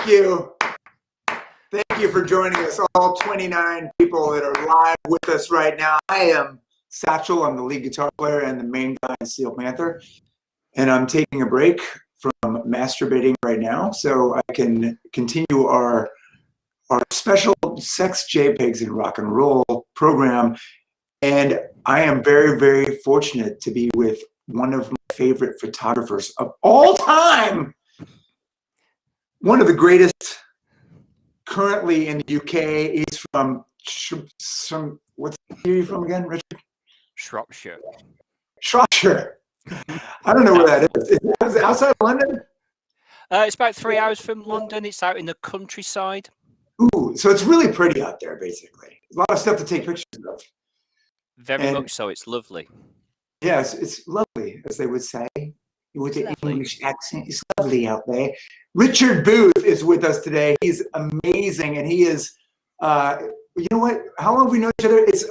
you. Thank you for joining us, all 29 people that are live with us right now. I am Satchel. I'm the lead guitar player and the main guy in Steel Panther. And I'm taking a break from masturbating right now so I can continue our special Sex JPGs in Rock and Roll program. And I am very, very fortunate to be with one of my favorite photographers of all time. One of the greatest currently in the UK. He's from what's he from again, Richard? Shropshire. Shropshire. I don't know where that is. Is it outside of London? It's about 3 hours from London. It's out in the countryside. Ooh, so it's really pretty out there, basically. A lot of stuff to take pictures of. Very much so. It's lovely. Yes, it's lovely, as they would say. With the English accent, it's lovely out there. Richard Booth is with us today. He's amazing, and he is, you know what? How long have we known each other? It's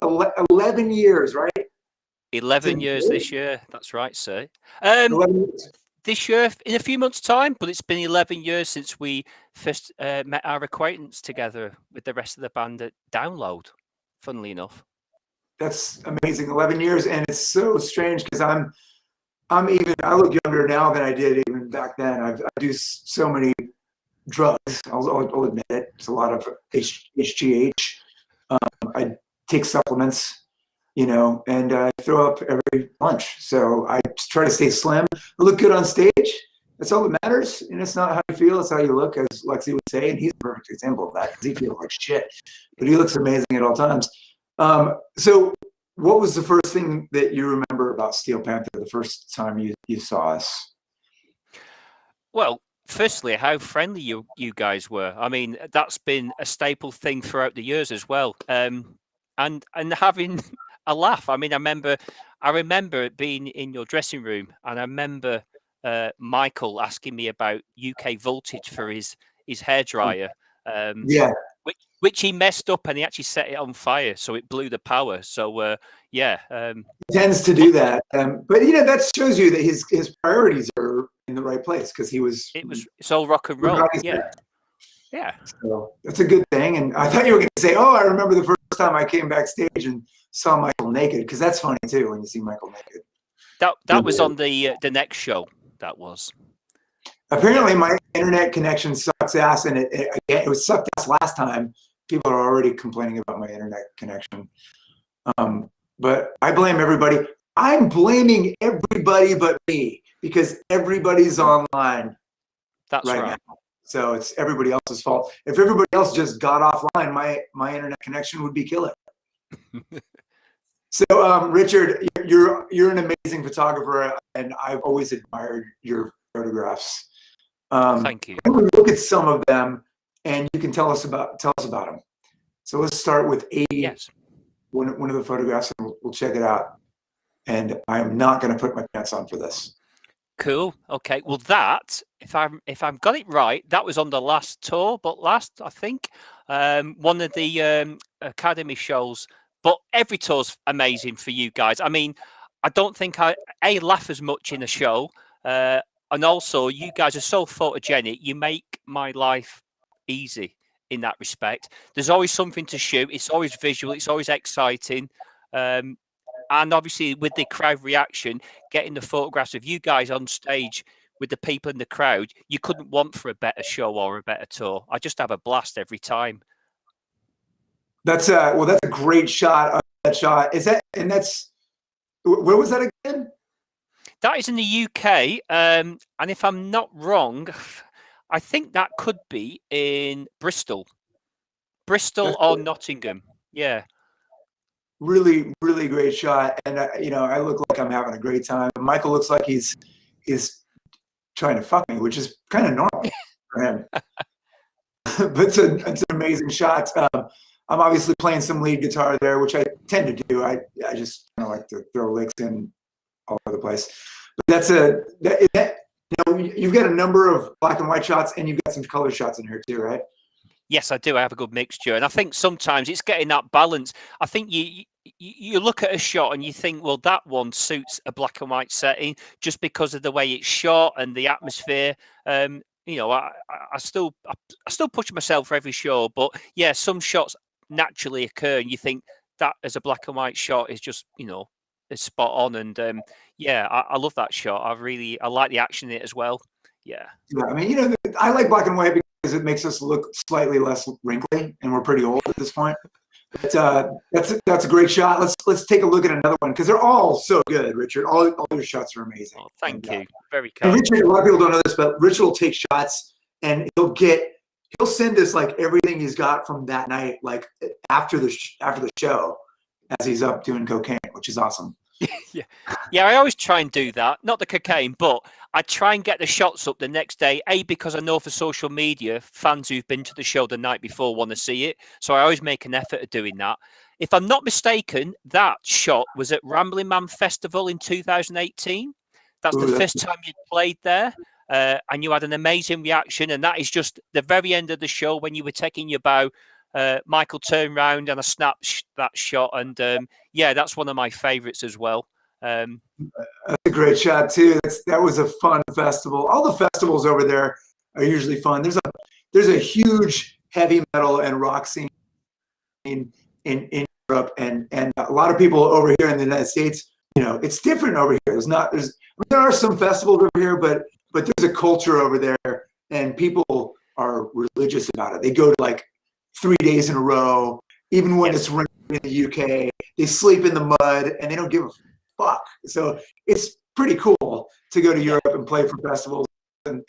11 years, right? 11 years this year. That's right, sir. This year, in a few months' time, but it's been 11 years since we first met our acquaintance together with the rest of the band at Download, funnily enough. That's amazing, 11 years, and it's so strange because I look younger now than I did even back then. I do so many drugs. I'll admit it. It's a lot of HGH. I take supplements, you know, and I throw up every lunch. So I try to stay slim. I look good on stage. That's all that matters. And it's not how you feel, it's how you look, as Lexi would say. And he's a perfect example of that because he feels like shit. But he looks amazing at all times. So what was the first thing that you remember about Steel Panther the first time you saw us? Well, firstly, how friendly you guys were. I mean, that's been a staple thing throughout the years as well. And having a laugh. I mean, I remember being in your dressing room, and I remember Michael asking me about UK voltage for his hairdryer. Yeah. Which he messed up, and he actually set it on fire, so it blew the power. So yeah, he tends to do that. But you know, that shows you that his priorities are in the right place because it's all rock and roll. Yeah. So that's a good thing. And I thought you were going to say, "Oh, I remember the first time I came backstage and saw Michael naked," because that's funny too when you see Michael naked. That was on the next show. That was. Apparently, my internet connection sucks ass, and it was sucked ass last time. People are already complaining about my internet connection. But I blame everybody. I'm blaming everybody but me because everybody's online. That's right now. So it's everybody else's fault. If everybody else just got offline, my internet connection would be killer. So, Richard, you're an amazing photographer, and I've always admired your photographs. Thank you. Look at some of them, and you can tell us about them. So let's start with one of the photographs, and we'll check it out. And I'm not going to put my pants on for this. Cool. Okay. Well, that if I've got it right, that was on the last tour, but I think one of the Academy shows. But every tour's amazing for you guys. I mean, I don't think I laugh as much in a show. And also, you guys are so photogenic. You make my life easy in that respect. There's always something to shoot. It's always visual. It's always exciting. And obviously, with the crowd reaction, getting the photographs of you guys on stage with the people in the crowd, you couldn't want for a better show or a better tour. I just have a blast every time. That's a great shot of that shot. Where was that again? That is in the UK, and if I'm not wrong, I think that could be in Bristol or Nottingham. Yeah. Really, really great shot, and you know, I look like I'm having a great time. Michael looks like he's trying to fuck me, which is kind of normal for him. But it's an amazing shot. I'm obviously playing some lead guitar there, which I tend to do. I just kind of like to throw licks in all over the place. But you've got a number of black and white shots, and you've got some color shots in here too, right? Yes, I do. I have a good mixture, and I think sometimes it's getting that balance. I think you look at a shot and you think, well, that one suits a black and white setting just because of the way it's shot and the atmosphere. you know, I still push myself for every show, but yeah, some shots naturally occur, and you think that as a black and white shot is just, you know, is spot on. And yeah, I love that shot. I like the action in it as well. Yeah. Yeah, I mean, you know, I like black and white because it makes us look slightly less wrinkly, and we're pretty old at this point. But that's a great shot. Let's take a look at another one because they're all so good, Richard. All your shots are amazing. Oh, thank you. Very and kind. Richard, a lot of people don't know this, but Richard will take shots and he'll send us like everything he's got from that night, like after the show, as he's up doing cocaine, which is awesome. Yeah, I always try and do that. Not the cocaine, but I try and get the shots up the next day. Because I know for social media, fans who've been to the show the night before want to see it. So I always make an effort of doing that. If I'm not mistaken, that shot was at Rambling Man Festival in 2018. That's the first time you played there. And you had an amazing reaction. And that is just the very end of the show when you were taking your bow. Michael turned round and I snapped that shot. And yeah, that's one of my favorites as well. That's a great shot too. That was a fun festival. All the festivals over there are usually fun. There's a huge heavy metal and rock scene in Europe, and a lot of people over here in the United States. You know, it's different over here. There are some festivals over here, but there's a culture over there, and people are religious about it. They go to like 3 days in a row, even when it's raining in the UK. They sleep in the mud, and they don't give a fuck. So it's pretty cool to go to Europe and play for festivals and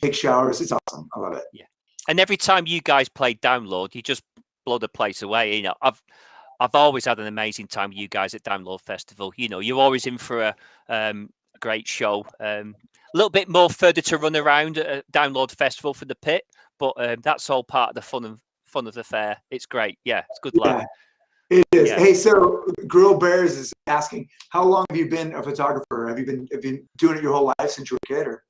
take showers. It's awesome. I love it. Yeah. And every time you guys play Download, you just blow the place away. You know, I've always had an amazing time with you guys at Download Festival. You know, you're always in for a great show. A little bit more further to run around at Download Festival for the pit, but that's all part of the fun of the fair. It's great. Yeah, it's good luck. It is. Yeah. Hey, so Grill Bears is asking, how long have you been a photographer? Have you been doing it your whole life since you were a kid? Or?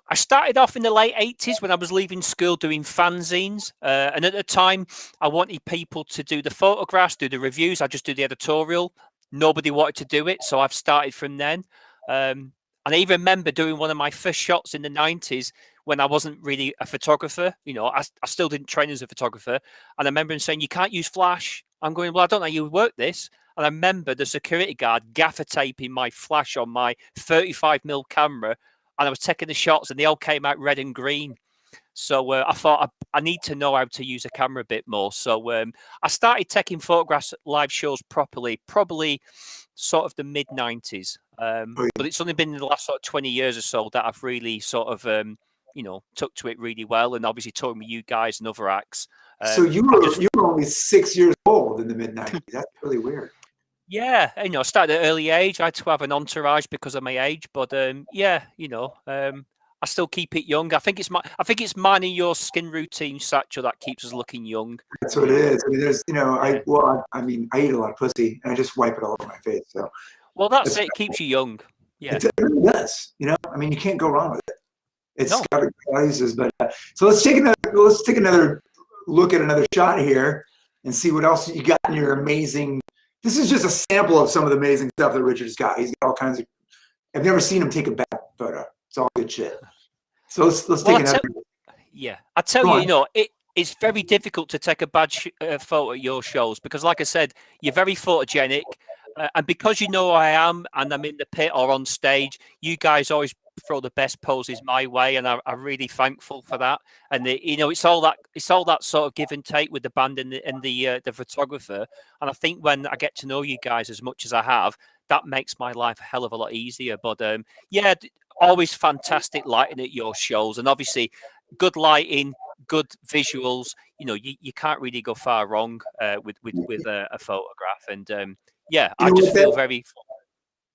I started off in the late 80s when I was leaving school doing fanzines. And at the time, I wanted people to do the photographs, do the reviews. I just do the editorial. Nobody wanted to do it. So I've started from then. And I even remember doing one of my first shots in the 90s when I wasn't really a photographer. You know, I still didn't train as a photographer. And I remember him saying, you can't use flash. I'm going, well, I don't know how you work this. And I remember the security guard gaffer taping my flash on my 35mm camera. And I was taking the shots and they all came out red and green. So I thought I need to know how to use a camera a bit more. So I started taking photographs at live shows properly, probably sort of the mid-90s. But it's only been in the last sort of 20 years or so that I've really sort of, you know, took to it really well. And obviously touring with you guys and other acts. So you were only 6 years old in the mid-90s. That's really weird. Yeah, you know, I started at an early age. I had to have an entourage because of my age, but yeah, you know, I still keep it young. I think it's mine and your skin routine, Satchel, that keeps us looking young. That's what it is. I mean, there's, you know, I eat a lot of pussy and I just wipe it all over my face. So, well, that's it. It keeps you young. Yeah, it really does. You know, I mean, you can't go wrong with it. It's got its places, but so let's take another look at another shot here and see what else you got in your amazing. This is just a sample of some of the amazing stuff that Richard's got. He's got all kinds of. I've never seen him take a bad photo. It's all good shit. So let's take another. I tell you, you know, it's very difficult to take a bad photo at your shows because, like I said, you're very photogenic, and because you know who I am and I'm in the pit or on stage, you guys always throw the best poses my way, and I'm really thankful for that. And you know, it's all that sort of give and take with the band and the photographer. And I think when I get to know you guys as much as I have, that makes my life a hell of a lot easier. But yeah, always fantastic lighting at your shows, and obviously good lighting, good visuals. You know, you can't really go far wrong with a photograph. And yeah, I just feel very.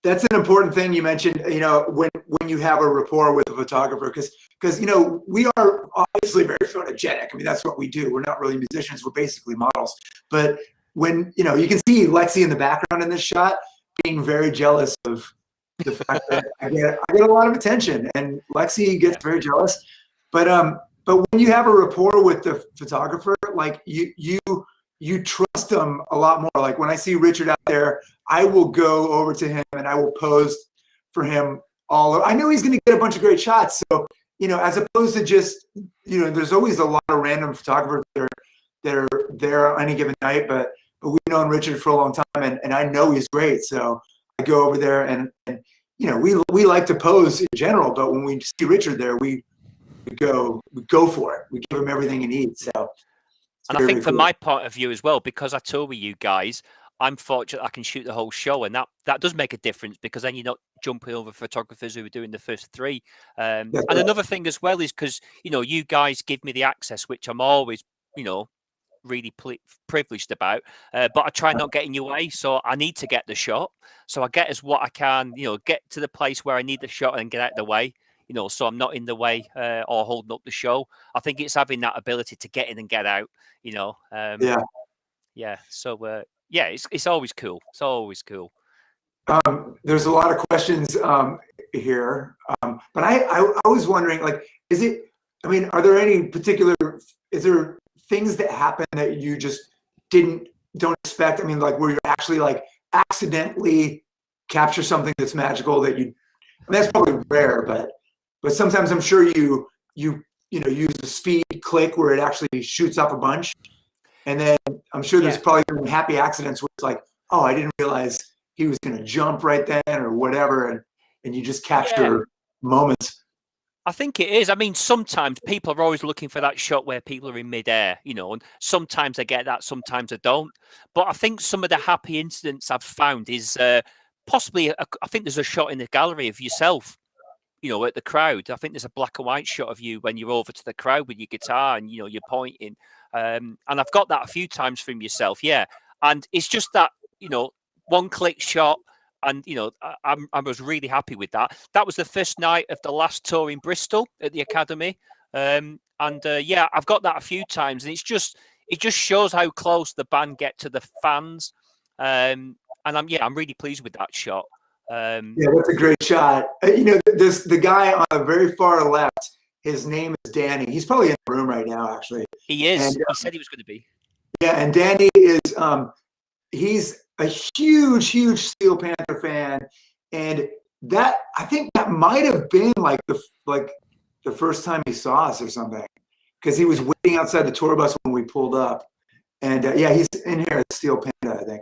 That's an important thing you mentioned, you know, when you have a rapport with a photographer, because you know, we are obviously very photogenic. I mean, that's what we do. We're not really musicians. We're basically models. But when, you know, you can see Lexi in the background in this shot being very jealous of the fact that I get a lot of attention, and Lexi gets very jealous. But when you have a rapport with the photographer, like you trust them a lot more. Like when I see Richard out there, I will go over to him and I will pose for him I know he's going to get a bunch of great shots. So, as opposed to just, there's always a lot of random photographers that are there on any given night, but we've known Richard for a long time, and I know he's great. So I go over there, and we like to pose in general, but when we see Richard there, we go for it. We give him everything he needs. So, and I think from my point of view as well, because I tour with you guys, I'm fortunate I can shoot the whole show, and that does make a difference, because then you're not jumping over photographers who are doing the first three. And another thing as well is because you guys give me the access, which I'm always really privileged about, but I try not get in your way, so I need to get the shot, so I get as what I can, get to the place where I need the shot and get out of the way, so I'm not in the way or holding up the show. I think it's having that ability to get in and get out, so it's always cool. It's always cool. There's a lot of questions here, but I was wondering, like, are there any particular, is there things that happen that you just don't expect? I mean, like, where you actually like accidentally capture something that's magical that that's probably rare, but sometimes I'm sure you use the speed click where it actually shoots up a bunch, and then I'm sure there's probably some happy accidents where it's like, oh, I didn't realize he was going to jump right then or whatever, and you just capture moments. I think it is. I mean, sometimes people are always looking for that shot where people are in midair, and sometimes I get that, sometimes I don't. But I think some of the happy incidents I've found is possibly, I think there's a shot in the gallery of yourself, at the crowd. I think there's a black and white shot of you when you're over to the crowd with your guitar and, you're pointing. And I've got that a few times from yourself. Yeah. And it's just that, one click shot. And, I was really happy with that. That was the first night of the last tour in Bristol at the Academy. I've got that a few times, and it just shows how close the band get to the fans. And I'm really pleased with that shot. That's a great shot. The guy on the very far left, his name is Danny. He's probably in the room right now, actually. He is. And, he said he was going to be. Yeah, and Danny is he's a huge Steel Panther fan, and I think that might have been like the first time he saw us or something, because he was waiting outside the tour bus when we pulled up, and he's in here at Steel Panda, I think.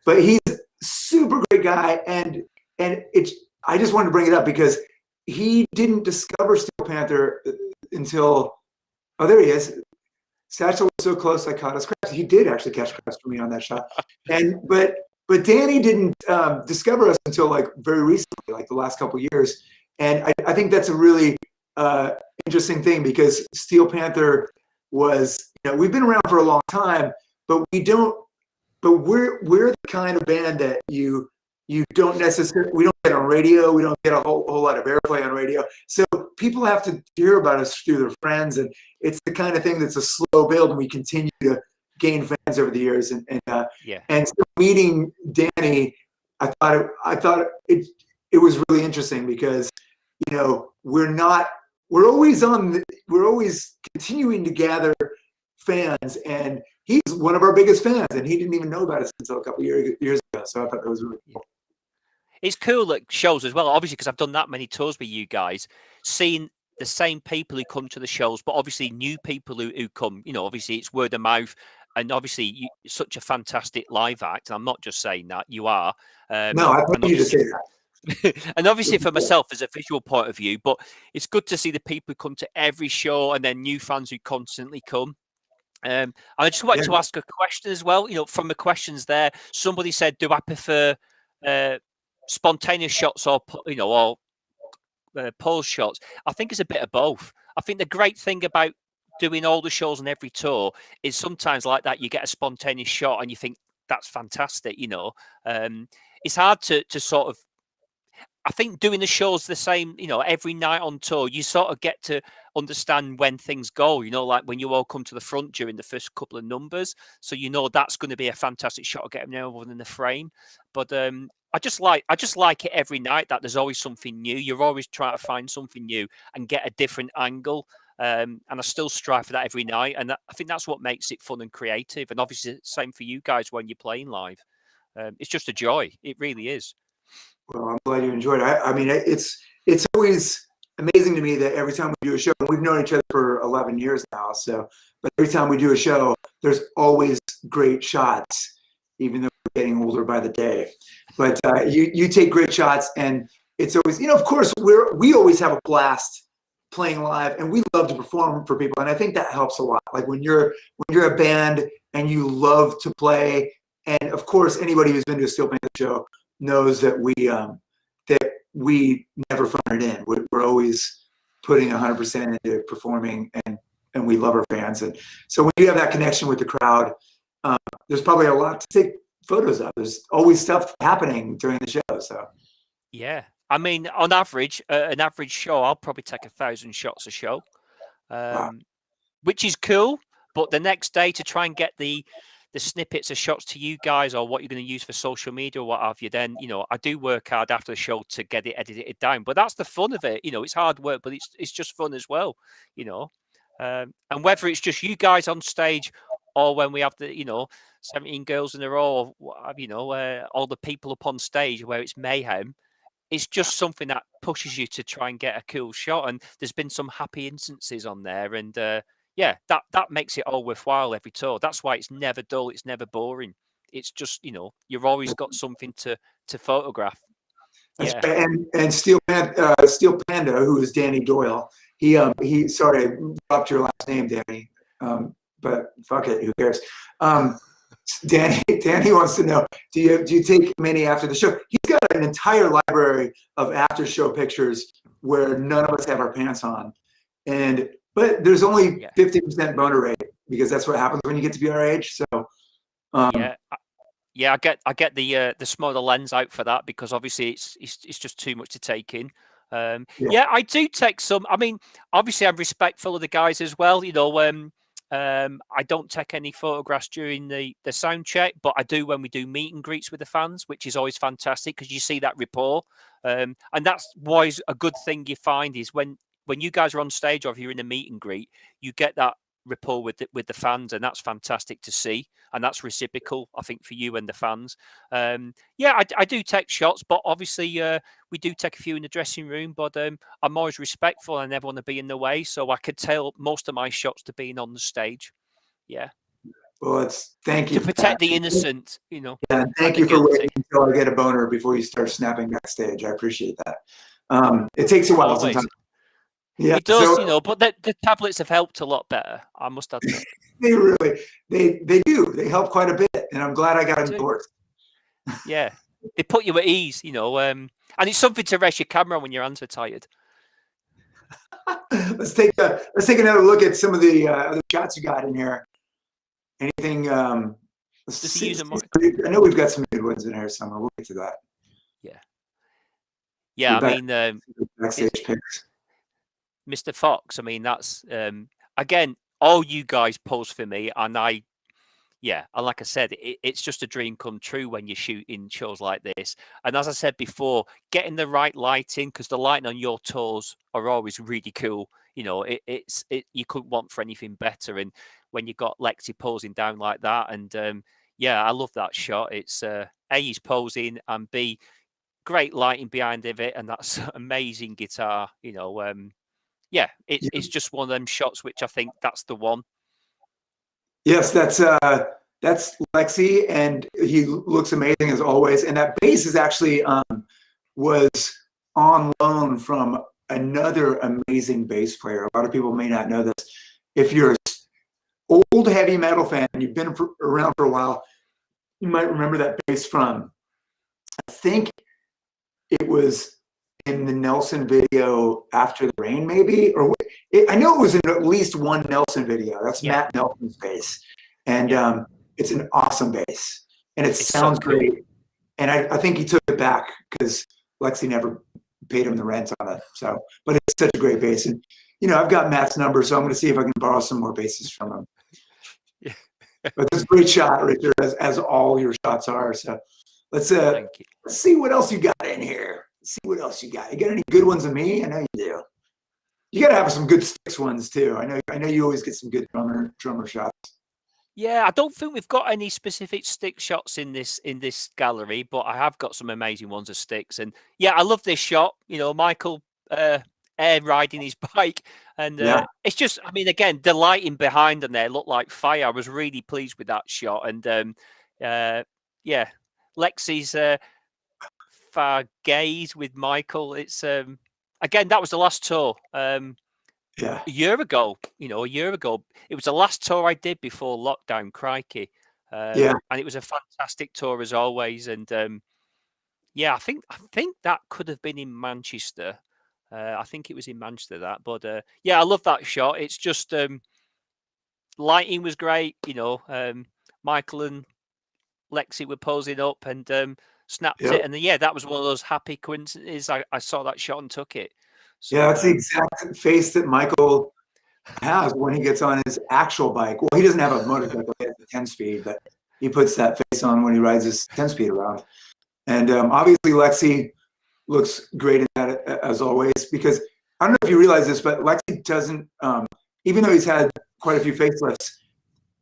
But he's a super great guy, and I just wanted to bring it up because he didn't discover Steel Panther until there he is. Satchel was so close, I caught his crest. He did actually catch crest for me on that shot. But Danny didn't discover us until like very recently, like the last couple of years. And I think that's a really interesting thing, because Steel Panther was, we've been around for a long time, but we're the kind of band that you don't necessarily, we don't get on radio, we don't get a whole lot of airplay on radio. So people have to hear about us through their friends, and it's the kind of thing that's a slow build, and we continue to gain fans over the years. And so meeting Danny, I thought it was really interesting, because we're always continuing to gather fans, and he's one of our biggest fans, and he didn't even know about us until a couple of years ago. So I thought that was really cool. It's cool at shows as well, obviously, because I've done that many tours with you guys, seeing the same people who come to the shows, but obviously new people who come. Obviously it's word of mouth, and obviously you're such a fantastic live act. And I'm not just saying that, you are. No, I want you to say that. And obviously for myself, as a visual point of view, but it's good to see the people who come to every show, and then new fans who constantly come. I just wanted to ask a question as well. From the questions there, somebody said, do I prefer spontaneous shots or pause shots? I think it's a bit of both. I think the great thing about doing all the shows on every tour is sometimes like that, you get a spontaneous shot and you think that's fantastic. It's hard to sort of, I think doing the shows the same, every night on tour, you sort of get to understand when things go, like when you all come to the front during the first couple of numbers. So that's going to be a fantastic shot of getting everyone in the frame. But I just like it every night that there's always something new. You're always trying to find something new and get a different angle. And I still strive for that every night. And I think that's what makes it fun and creative. And obviously, same for you guys when you're playing live. It's just a joy. It really is. Well, I'm glad you enjoyed it. I mean, it's always amazing to me that every time we do a show, we've known each other for 11 years now. So, but every time we do a show, there's always great shots, even though we're getting older by the day. But you take great shots, and it's always, of course, we always have a blast playing live, and we love to perform for people, and I think that helps a lot. Like when you're a band and you love to play, and of course, anybody who's been to a Steel Panther show knows that we never phone it in. We're always putting 100% into performing, and we love our fans. And so when you have that connection with the crowd, there's probably a lot to take photos of. There's always stuff happening during the show. So yeah, I mean, on average, an average show, I'll probably take 1,000 shots a show, wow. which is cool. But the next day to try and get the snippets of shots to you guys, or what you're going to use for social media or what have you, then I do work hard after the show to get it edited down. But that's the fun of it. It's hard work, but it's just fun as well. And whether it's just you guys on stage, or when we have the 17 girls in a row, or all the people up on stage where it's mayhem, it's just something that pushes you to try and get a cool shot. And there's been some happy instances on there, and yeah, that makes it all worthwhile every tour. That's why it's never dull, it's never boring. It's just you've always got something to photograph. That's Yeah. right. And Steel Panda, who is Danny Doyle, he sorry, I dropped your last name, Danny, but fuck it, who cares? Danny wants to know, do you take many after the show? He's got an entire library of after show pictures where none of us have our pants on, but there's only 50% boner rate, because that's what happens when you get to be our age. So yeah, I get the smaller lens out for that, because obviously it's just too much to take in. Yeah, I do take some. I mean, obviously I'm respectful of the guys as well. I don't take any photographs during the sound check, but I do when we do meet and greets with the fans, which is always fantastic, because you see that rapport. And that's always a good thing you find, is when you guys are on stage, or if you're in a meet and greet, you get that rapport with the fans, and that's fantastic to see, and that's reciprocal, I think, for you and the fans. Yeah, I do take shots, but obviously we do take a few in the dressing room, but I'm always respectful. I never want to be in the way, so I could tail most of my shots to being on the stage. Yeah. Well, thank you to protect the innocent, Yeah, and thank you for waiting until I get a boner before you start snapping backstage. I appreciate that. It takes a while sometimes. Yeah, it does, but the tablets have helped a lot better, I must admit. they do. They help quite a bit, and I'm glad I got endorsed. Yeah, they put you at ease, and it's something to rest your camera when your hands are tired. Let's take another look at some of the other shots you got in here. Anything? Does he use a mic? I know we've got some good ones in here somewhere. We'll get to that. Yeah. I mean, backstage pics. Mr. Fox. I mean, that's again, all you guys pose for me, and and like I said, it's just a dream come true when you shoot in shows like this. And as I said before, getting the right lighting, because the lighting on your tours are always really cool. You couldn't want for anything better. And when you got Lexi posing down like that, and I love that shot. It's A, he's posing, and B, great lighting behind of it, and that's amazing guitar. It's just one of them shots which I think that's the one. Yes, that's Lexi, and he looks amazing as always. And that bass is actually was on loan from another amazing bass player. A lot of people may not know this. If you're an old heavy metal fan and you've been around for a while, you might remember that bass from, I think it was in the Nelson video After the Rain, maybe, or I know it was in at least one Nelson video. That's Matt Nelson's bass, and it's an awesome bass, and it sounds so great. And I think he took it back because Lexi never paid him the rent on it. So, but it's such a great bass, and I've got Matt's number, so I'm going to see if I can borrow some more basses from him. But this is a great shot, Richard, as all your shots are. So let's see what else you got in here. Let's see what else you got. You got any good ones of me? I know you do. You got to have some good sticks ones too. I know you always get some good drummer shots. Yeah, I don't think we've got any specific stick shots in this gallery, but I have got some amazing ones of sticks. And yeah, I love this shot. Michael air riding his bike. And it's just, I mean, again, the lighting behind them there looked like fire. I was really pleased with that shot. And yeah, Lexi's far gaze with Michael. It's again, that was the last tour. Yeah. A year ago, a year ago, it was the last tour I did before lockdown. Crikey, Yeah. and it was a fantastic tour as always. And yeah, I think that could have been in Manchester. I think it was in Manchester but yeah, I love that shot. It's just lighting was great. Michael and Lexi were posing up and snapped Yep. it, and yeah, that was one of those happy coincidences. I saw that shot and took it. So, yeah, that's the exact face that Michael has when he gets on his actual bike. Well, he doesn't have a motorcycle, he has a 10-speed, but he puts that face on when he rides his 10-speed around. And obviously Lexi looks great in that as always, because I don't know if you realize this, but Lexi doesn't, even though he's had quite a few facelifts,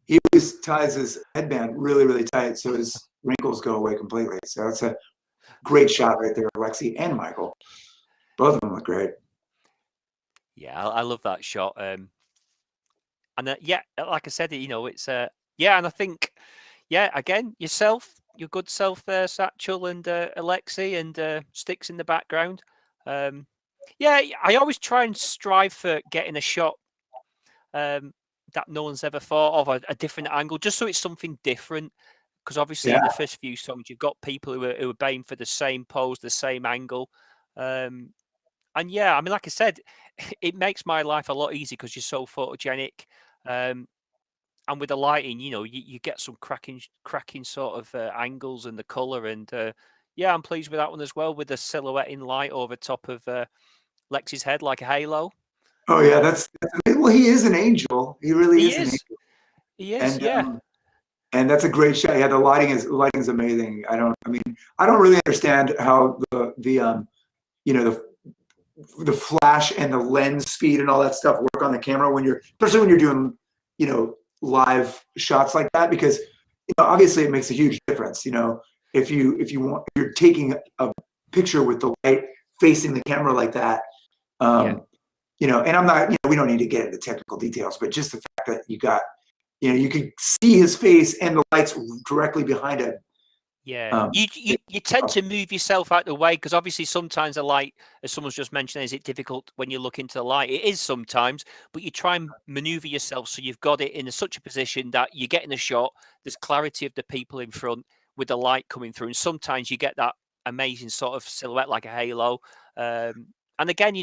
he always ties his headband really, really tight so his wrinkles go away completely. So that's a great shot right there, Lexi and Michael. Both of them look great. Yeah, I love that shot. And yeah, like I said, it's yeah, and I think, yeah, again, yourself, your good self there, Satchel and Alexi and Sticks in the background. Yeah, I always try and strive for getting a shot that no one's ever thought of, a different angle, just so it's something different. Because obviously in the first few songs, you've got people who are baying for the same pose, the same angle. And yeah, I mean, like I said, it makes my life a lot easier because you're so photogenic. And with the lighting, you get some cracking sort of angles and the color. And yeah, I'm pleased with that one as well, with the silhouette in light over top of Lexi's head like a halo. Oh yeah, that's well, he is an angel. He really is an angel. He is, yeah. And that's a great shot. Yeah, the lighting is amazing. I don't really understand how the flash and the lens speed and all that stuff work on the camera especially when you're doing, live shots like that, because obviously it makes a huge difference. If you're taking a picture with the light facing the camera like that, and I'm not, we don't need to get into technical details, but just the fact that you got, you could see his face and the lights directly behind him. Yeah, you tend to move yourself out of the way, because obviously sometimes the light, as someone's just mentioned, is it difficult when you look into the light? It is sometimes, but you try and maneuver yourself so you've got it in such a position that you get in a shot, there's clarity of the people in front with the light coming through, and sometimes you get that amazing sort of silhouette like a halo. And again,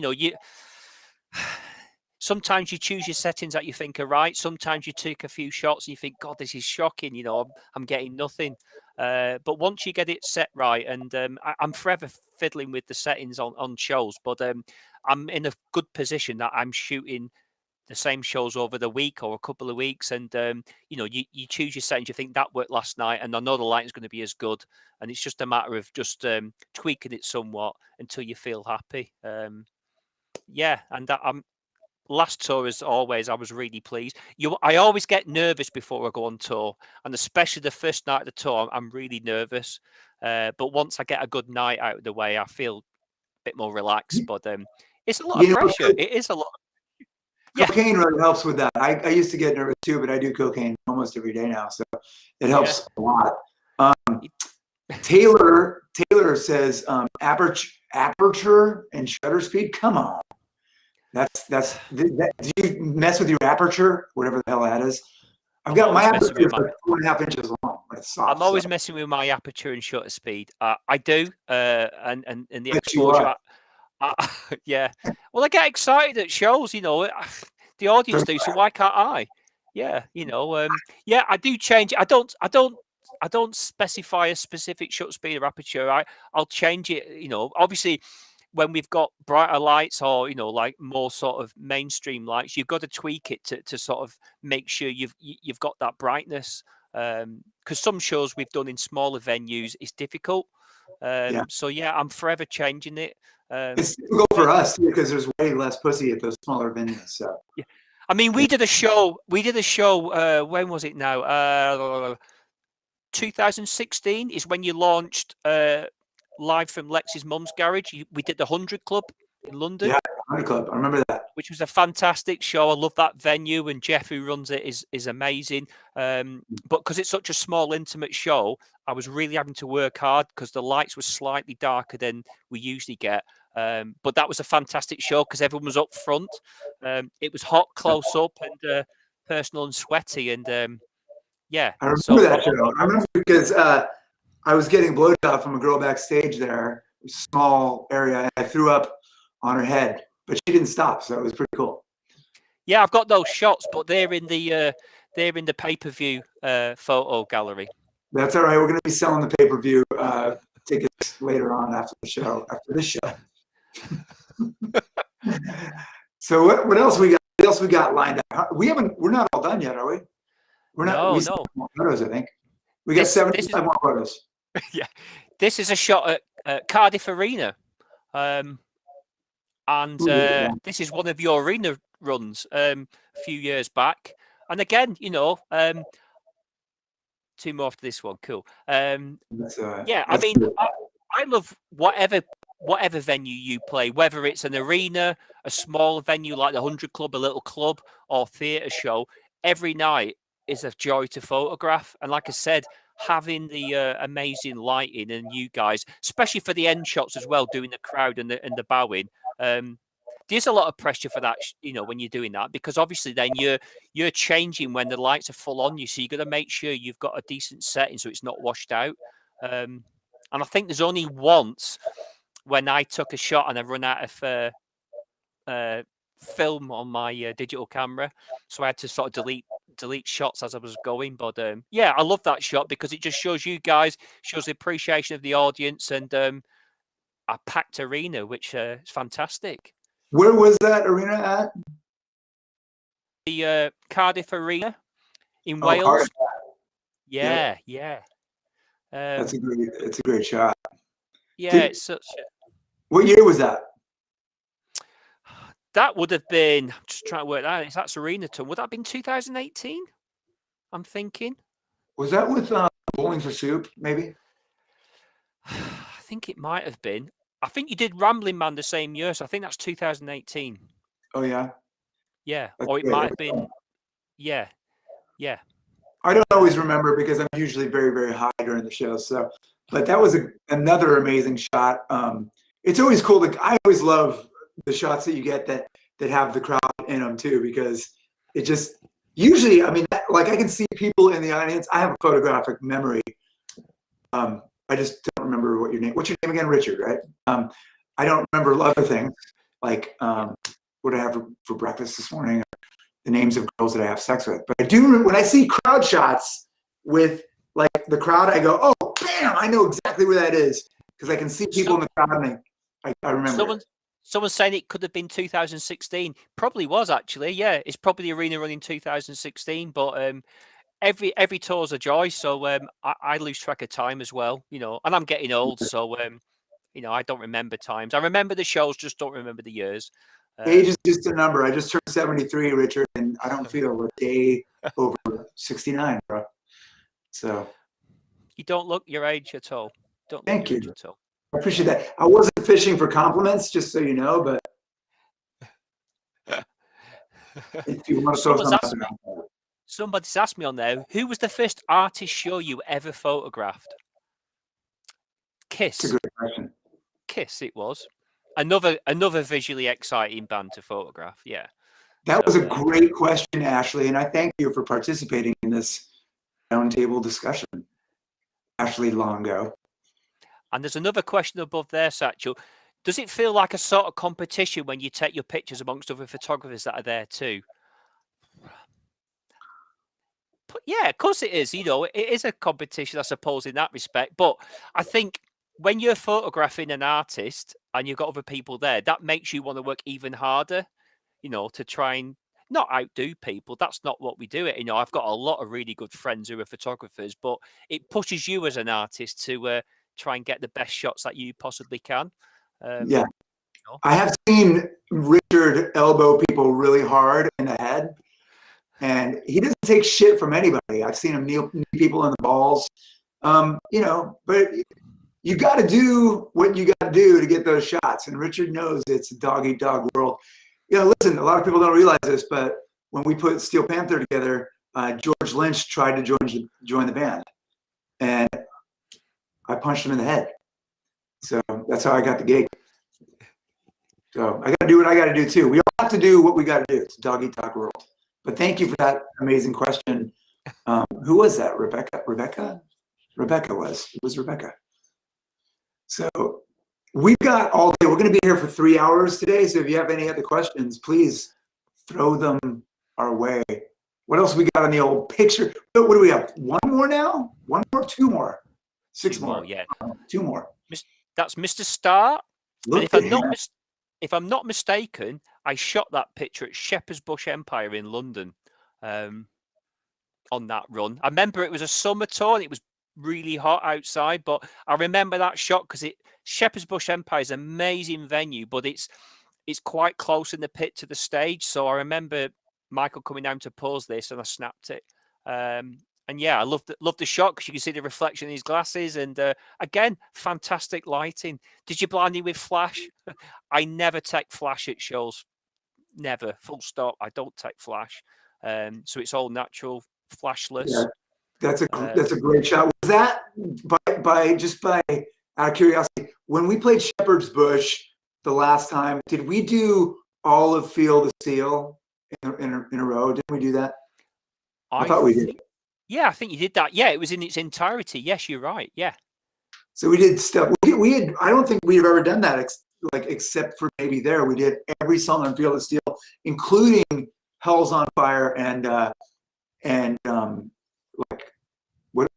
sometimes you choose your settings that you think are right. Sometimes you take a few shots and you think, God, this is shocking. I'm getting nothing. But once you get it set right, and I'm forever fiddling with the settings on shows, but I'm in a good position that I'm shooting the same shows over the week or a couple of weeks, and you choose your settings. You think that worked last night, and I know the lighting's going to be as good, and it's just a matter of just tweaking it somewhat until you feel happy. Yeah, and that last tour, as always, I was really pleased. I always get nervous before I go on tour, and especially the first night of the tour, I'm really nervous. But once I get a good night out of the way, I feel a bit more relaxed. But it's a lot of pressure. It is a lot. Cocaine really helps with that. I used to get nervous too, but I do cocaine almost every day now, so it helps a lot. Taylor says aperture and shutter speed. Come on. Do you mess with your aperture, whatever the hell that is? I've got my aperture is like 4.5 inches long. I'm always messing with my aperture and shutter speed. I do, and the exposure. Yeah. Well, I get excited at shows. The audience do, so why can't I? Yeah. Yeah, I do change it. I don't specify a specific shutter speed or aperture. I'll change it. Obviously, when we've got brighter lights or like more sort of mainstream lights, you've got to tweak it to sort of make sure you've got that brightness, because some shows we've done in smaller venues is difficult. So yeah, I'm forever changing it. It's difficult for us because there's way less pussy at those smaller venues. So yeah, I mean, we did a show. When was it now? 2016 is when you launched live from Lexi's mum's garage. We did the 100 Club in London. Yeah. Country Club. I remember that. which was a fantastic show. I love that venue, and Jeff, who runs it, is amazing. But because it's such a small, intimate show, I was really having to work hard because the lights were slightly darker than we usually get. But that was a fantastic show because everyone was up front. It was hot, close up, and personal and sweaty. And yeah, I remember that show. I remember because I was getting a blowjob from a girl backstage there, small area, and I threw up on her head, but she didn't stop, so it was pretty cool. Yeah, I've got those shots, but they're in the pay-per-view photo gallery. That's all right. We're going to be selling the pay-per-view tickets later on after the show, after this show. So what else we got? What else we got lined up? We're not all done yet, are we? We're not. No, we still have more photos, I think. We got 75 more photos. Yeah, this is a shot at Cardiff Arena. And this is one of your arena runs a few years back. And again, two more after this one. Cool. I mean, I love whatever venue you play, whether it's an arena, a small venue like the 100 Club, a little club, or theatre show. Every night is a joy to photograph. And like I said, having the amazing lighting and you guys, especially for the end shots as well, doing the crowd and the bowing. There's a lot of pressure for that, when you're doing that, because obviously then you're changing when the lights are full on you. So you got to make sure you've got a decent setting so it's not washed out. And I think there's only once when I took a shot and I run out of film on my digital camera, so I had to sort of delete shots as I was going. But yeah, I love that shot because it just shows you guys, shows the appreciation of the audience, and a packed arena, which is fantastic. Where was that arena at? The Cardiff Arena in Wales. Cardiff. Yeah. It's a great shot. Yeah, it's such. What year was that? That would have been. I'm just trying to work that out. That's arena tour. Would that have been 2018? I'm thinking. Was that with Bowling for Soup? Maybe. I think it might have been. I think you did Rambling Man the same year, so I think that's 2018. Oh yeah. Yeah, That's or it great. might have been. Yeah. I don't always remember because I'm usually very, very high during the show. So, but that was another amazing shot. It's always cool. I always love the shots that you get that have the crowd in them too, because it just usually, I mean, like I can see people in the audience. I have a photographic memory. I just don't remember what your name. What's your name again? Richard, right? I don't remember other things like what I have for breakfast this morning, or the names of girls that I have sex with. But I do when I see crowd shots with like the crowd, I go, oh, bam! I know exactly where that is because I can see people in the crowd, and I remember. Someone's saying it could have been 2016. Probably was actually. Yeah, it's probably the arena running 2016, but. Every tour's a joy, so I lose track of time as well, and I'm getting old, so I don't remember times. I remember the shows, just don't remember the years. Age is just a number. I just turned 73, Richard, and I don't feel a day over 69, bro. So you don't look your age at all. Thank you. At all. I appreciate that. I wasn't fishing for compliments, just so you know, but if you want to throw something out there. Somebody's asked me on there, who was the first artist show you ever photographed? Kiss. That's a great question. Kiss, it was. Another visually exciting band to photograph. Yeah. That was a great question, Ashley, and I thank you for participating in this roundtable discussion, Ashley Longo. And there's another question above there, Satchel. Does it feel like a sort of competition when you take your pictures amongst other photographers that are there too? Yeah, of course it is. It is a competition, I suppose, in that respect. But I think when you're photographing an artist and you've got other people there, that makes you want to work even harder, to try and not outdo people. That's not what we do it. I've got a lot of really good friends who are photographers, but it pushes you as an artist to try and get the best shots that you possibly can. Yeah. I have seen Richard elbow people really hard in the head. And he doesn't take shit from anybody. I've seen him knee people in the balls, but you got to do what you got to do to get those shots. And Richard knows it's a dog eat dog world. Listen, a lot of people don't realize this, but when we put Steel Panther together, George Lynch tried to join the band, and I punched him in the head. So that's how I got the gig. So I got to do what I got to do too. We all have to do what we got to do. It's a dog eat dog world. But thank you for that amazing question. Who was that? Rebecca? Rebecca was. It was Rebecca. So we've got all day. We're going to be here for 3 hours today. So if you have any other questions, please throw them our way. What else we got on the old picture? What do we have? One more now? One more? Two more? Six more? Yeah. 2 more. That's Mr. Star. Look And if I'm not mistaken, I shot that picture at Shepherd's Bush Empire in London on that run. I remember it was a summer tour and it was really hot outside, but I remember that shot because Shepherd's Bush Empire is an amazing venue, but it's quite close in the pit to the stage. So I remember Michael coming down to pause this and I snapped it. And yeah, I loved the shot because you can see the reflection in his glasses. And again, fantastic lighting. Did you blind him with flash? I never take flash at shows. Never. Full stop. I don't take flash. So it's all natural, flashless. Yeah, that's a great shot. Was that by out of curiosity, when we played Shepherd's Bush the last time, did we do all of Field of Steel in a row? Didn't we do that? I thought we did. Yeah, I think you did that. Yeah, it was in its entirety. Yes, you're right. Yeah. So we did stuff. We had. I don't think we've ever done that. Except for maybe there, we did every song on Field of Steel, including Hell's on Fire and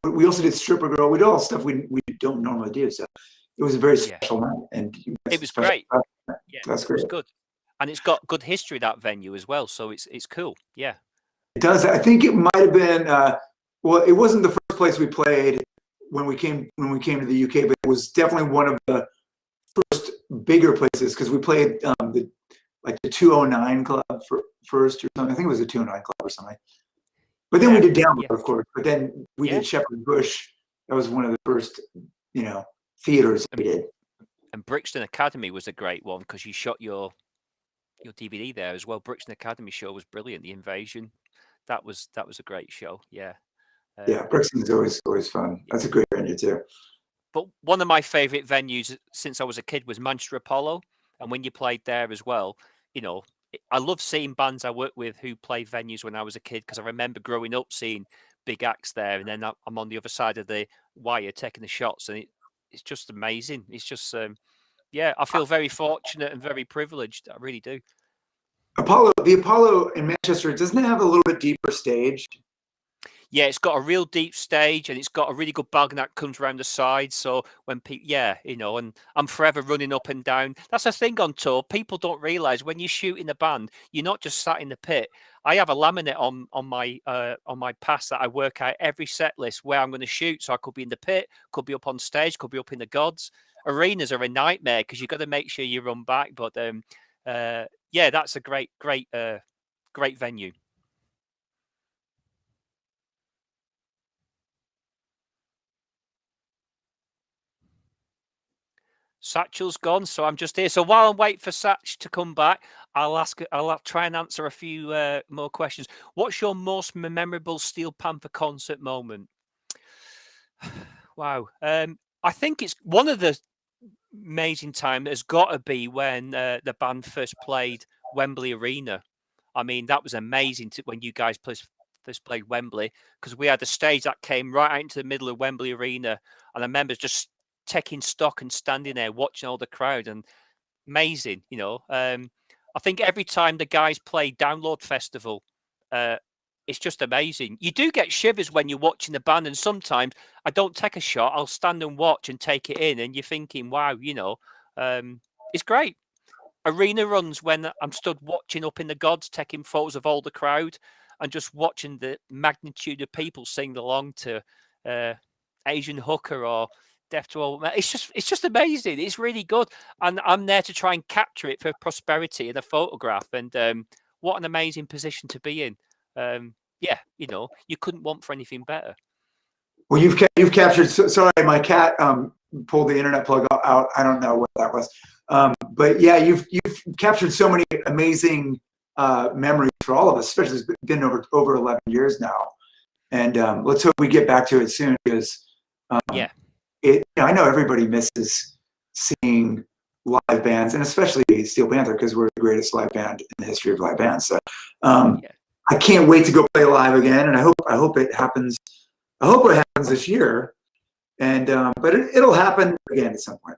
we also did Stripper Girl. We did all stuff we don't normally do. So it was a very special night, and it was great. Yeah, that's great. It was good, and it's got good history, that venue as well. So it's cool. Yeah, it does. I think it might have been. Well, it wasn't the first place we played when we came to the UK, but it was definitely one of the first bigger places because we played the 209 Club first or something. I think it was the 209 Club or something. But then we did Download, of course. But then we did Shepherd's Bush. That was one of the first, theaters we did. And Brixton Academy was a great one because you shot your DVD there as well. Brixton Academy show was brilliant. The Invasion, that was a great show. Yeah. Brixton's always fun. That's a great venue too. But one of my favorite venues since I was a kid was Manchester Apollo, and when you played there as well, I love seeing bands I work with who played venues when I was a kid because I remember growing up seeing big acts there, and then I'm on the other side of the wire taking the shots, and it's just amazing. It's just I feel very fortunate and very privileged. I really do. The Apollo in Manchester, doesn't it have a little bit deeper stage? Yeah, it's got a real deep stage and it's got a really good balcony that comes around the side. So when people, and I'm forever running up and down. That's the thing on tour. People don't realize when you shoot in a band, you're not just sat in the pit. I have a laminate on my pass that I work out every set list where I'm going to shoot. So I could be in the pit, could be up on stage, could be up in the gods. Arenas are a nightmare because you've got to make sure you run back. But that's a great venue. Satchel's gone, so I'm just here. So while I'm waiting for Satch to come back, I'll try and answer a few more questions. What's your most memorable Steel Panther concert moment? Wow. I think it's one of the amazing time has got to be when the band first played Wembley Arena. I mean, that was amazing when you guys first played Wembley because we had a stage that came right out into the middle of Wembley Arena, and I remember just taking stock and standing there watching all the crowd, and amazing. I think every time the guys play Download Festival, it's just amazing. You do get shivers when you're watching the band, and sometimes I don't take a shot. I'll stand and watch and take it in, and you're thinking, wow, it's great. Arena runs when I'm stood watching up in the gods, taking photos of all the crowd and just watching the magnitude of people sing along to Asian Hooker or Death to All. It's just amazing. It's really good, and I'm there to try and capture it for prosperity in a photograph. And what an amazing position to be in. You couldn't want for anything better. Well, you've captured. Sorry, my cat pulled the internet plug out. I don't know what that was. But yeah, you've captured so many amazing memories for all of us, especially it's been over 11 years now. And let's hope we get back to it soon, because I know everybody misses seeing live bands, and especially Steel Panther, because we're the greatest live band in the history of live bands. So I can't wait to go play live again, and I hope it happens. I hope it happens this year, and but it'll happen again at some point.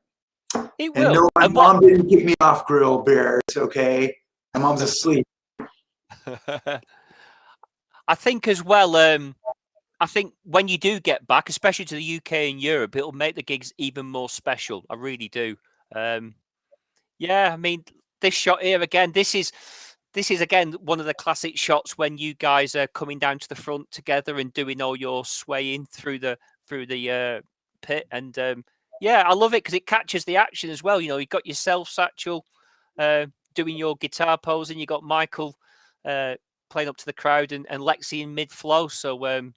It will. And no, my mom didn't kick me off Grill Bears. Okay, my mom's asleep. I think as well. I think when you do get back, especially to the UK and Europe, it'll make the gigs even more special. I really do. Yeah, I mean, this shot here again. This is again one of the classic shots when you guys are coming down to the front together and doing all your swaying through the pit. And yeah, I love it because it catches the action as well. You know, you've got yourself, Satchel, doing your guitar pose, and you got Michael playing up to the crowd, and Lexi in mid flow. So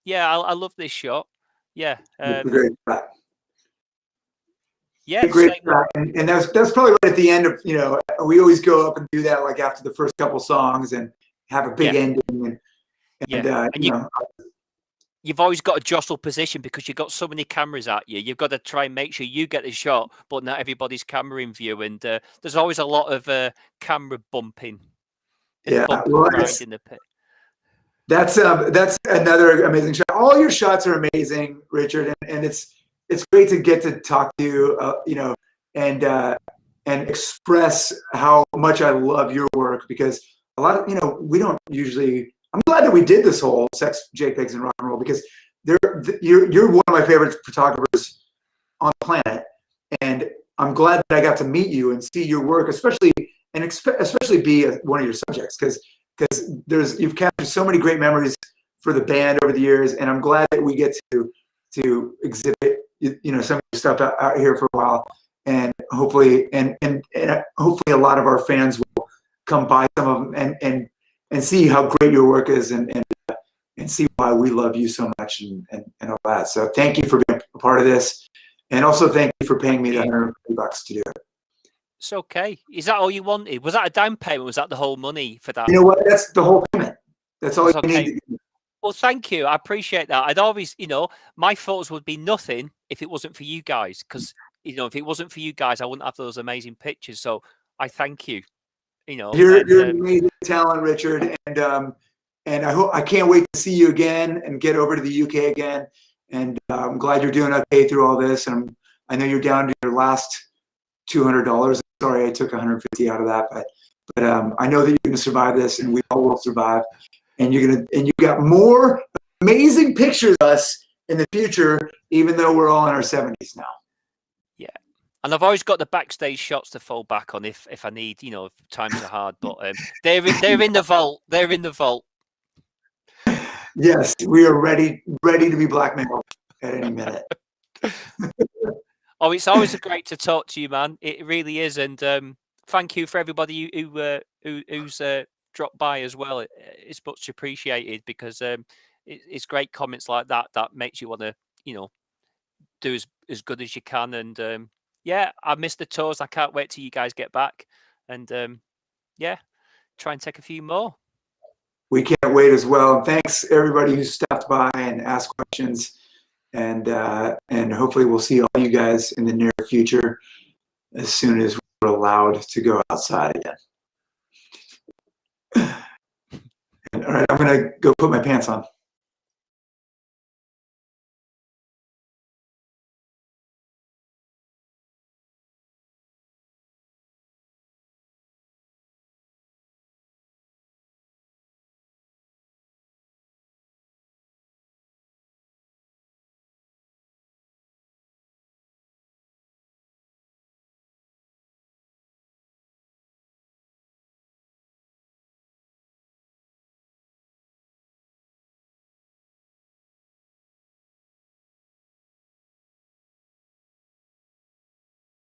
yeah, I love this shot. Yeah. Great. Yeah, great. And that's probably right at the end of, you know, we always go up and do that like after the first couple songs and have a big ending. And you've always got a jostle position because you've got so many cameras at you. You've got to try and make sure you get the shot, but not everybody's camera in view. And there's always a lot of camera bumping. Yeah, in the pit. That's another amazing shot. All your shots are amazing, Richard, and it's great to get to talk to you, you know, and express how much I love your work, because a lot of, you know, we don't usually. I'm glad that we did this whole sex, JPEGs, and rock and roll, because you're one of my favorite photographers on the planet, and I'm glad that I got to meet you and see your work, especially be one of your subjects, because you've captured so many great memories for the band over the years, and I'm glad that we get to exhibit, you know, some of your stuff out here for a while, and hopefully hopefully a lot of our fans will come by some of them and see how great your work is, and see why we love you so much, and all that. So thank you for being a part of this, and also thank you for paying me the $150 to do it. It's okay. Is that all you wanted? Was that a down payment? Was that the whole money for that? You know what? That's the whole payment. That's all you need. Well, thank you. I appreciate that. I'd always, you know, my photos would be nothing if it wasn't for you guys, because, you know, if it wasn't for you guys, I wouldn't have those amazing pictures. So I thank you. You know, you're an amazing talent, Richard, and I can't wait to see you again and get over to the UK again. And I'm glad you're doing okay through all this. And I know you're down to your last $200. Sorry, I took 150 out of that, but I know that you're going to survive this, and we all will survive. And you got more amazing pictures of us in the future, even though we're all in our 70s now. Yeah. And I've always got the backstage shots to fall back on if I need, you know, if times are hard. But they're in the vault. They're in the vault. Yes, we are ready to be blackmailed at any minute. Oh, it's always great to talk to you, man. It really is, and thank you for everybody who's dropped by as well. It's much appreciated, because it's great comments like that makes you want to, you know, do as good as you can. And yeah, I missed the tours. I can't wait till you guys get back, and yeah, try and take a few more. We can't wait as well. And thanks everybody who stopped by and asked questions, and hopefully we'll see all you guys in the near future as soon as we're allowed to go outside again. All right, I'm gonna go put my pants on.